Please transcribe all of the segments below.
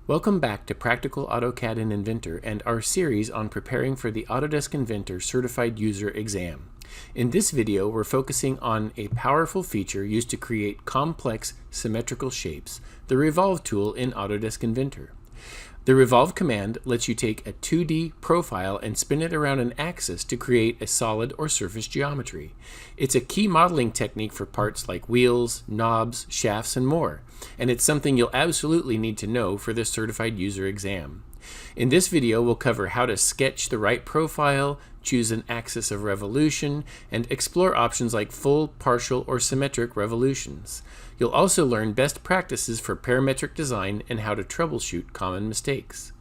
Welcome back to Practical AutoCAD and Inventor and our series on preparing for the Autodesk Inventor Certified User Exam. In this video, we're focusing on a powerful feature used to create complex symmetrical shapes, the Revolve tool in Autodesk Inventor. The Revolve command lets you take a 2D profile and spin it around an axis to create a solid or surface geometry. It's a key modeling technique for parts like wheels, knobs, shafts, and more, and it's something you'll absolutely need to know for the Certified User Exam. In this video, we'll cover how to sketch the right profile, choose an axis of revolution, and explore options like full, partial, or symmetric revolutions. You'll also learn best practices for parametric design and how to troubleshoot common mistakes.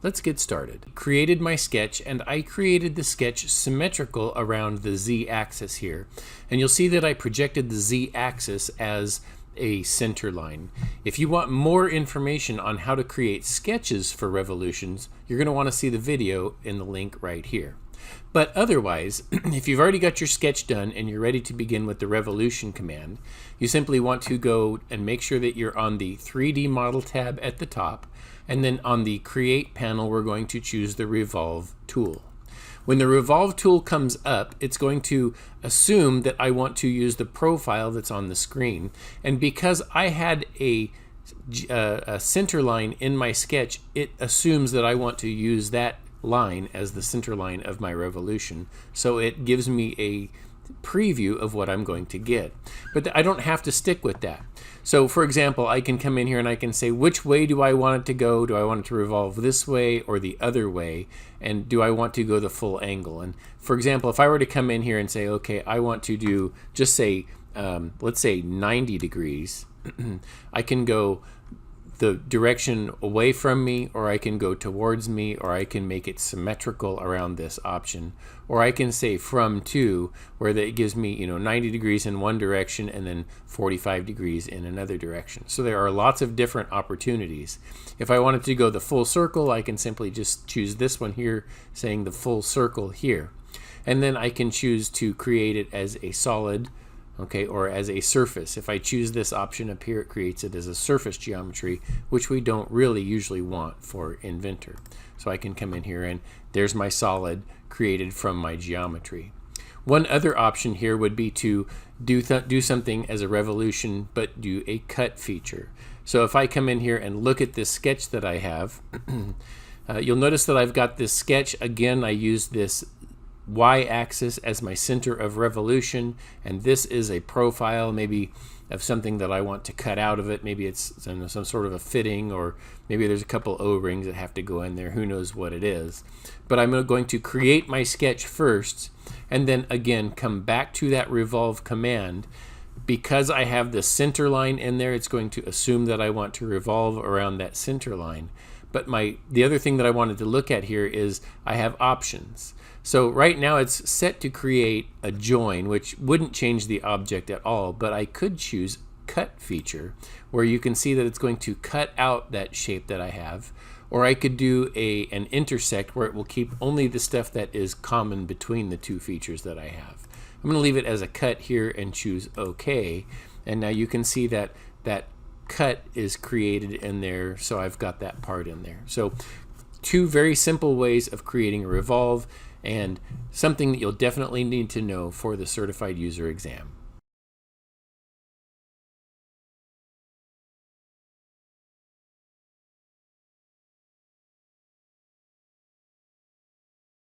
Let's get started. Created my sketch, and I created the sketch symmetrical around the z-axis here. And you'll see that I projected the z-axis as a center line. If you want more information on how to create sketches for revolutions, you're going to want to see the video in the link right here. But otherwise, if you've already got your sketch done and you're ready to begin with the revolution command, you simply want to go and make sure that you're on the 3D model tab at the top, and then on the create panel we're going to choose the Revolve tool. When the Revolve tool comes up, it's going to assume that I want to use the profile that's on the screen. And because I had a center line in my sketch, it assumes that I want to use that line as the center line of my revolution. So it gives me a preview of what I'm going to get. But I don't have to stick with that. So for example, I can come in here and I can say, which way do I want it to go? Do I want it to revolve this way or the other way? And do I want to go the full angle? And for example, if I were to come in here and say, okay, I want to do, just say, let's say 90 degrees, I can go the direction away from me, or I can go towards me, or I can make it symmetrical around this option, or I can say from to, where that gives me 90 degrees in one direction and then 45 degrees in another direction. So there are lots of different opportunities. If I wanted to go the full circle, I can simply just choose this one here, saying the full circle here, and then I can choose to create it as a solid, okay, or as a surface. If I choose this option up here, it creates it as a surface geometry, which we don't really usually want for Inventor. So I can come in here and there's my solid created from my geometry. One other option here would be to do something as a revolution, but do a cut feature. So if I come in here and look at this sketch that I have, you'll notice that I've got this sketch. Again, I use this y-axis as my center of revolution, and this is a profile maybe of something that I want to cut out of it. Maybe it's some sort of a fitting, or maybe there's a couple O-rings that have to go in there. Who knows what it is? But I'm going to create my sketch first, and then again come back to that Revolve command. Because I have the center line in there, it's going to assume that I want to revolve around that center line. But the other thing that I wanted to look at here is I have options. So right now it's set to create a join, which wouldn't change the object at all, but I could choose cut feature, where you can see that it's going to cut out that shape that I have. Or I could do an intersect, where it will keep only the stuff that is common between the two features that I have. I'm going to leave it as a cut here and choose OK. And now you can see that that cut is created in there, so I've got that part in there. So two very simple ways of creating a revolve, and something that you'll definitely need to know for the Certified User Exam.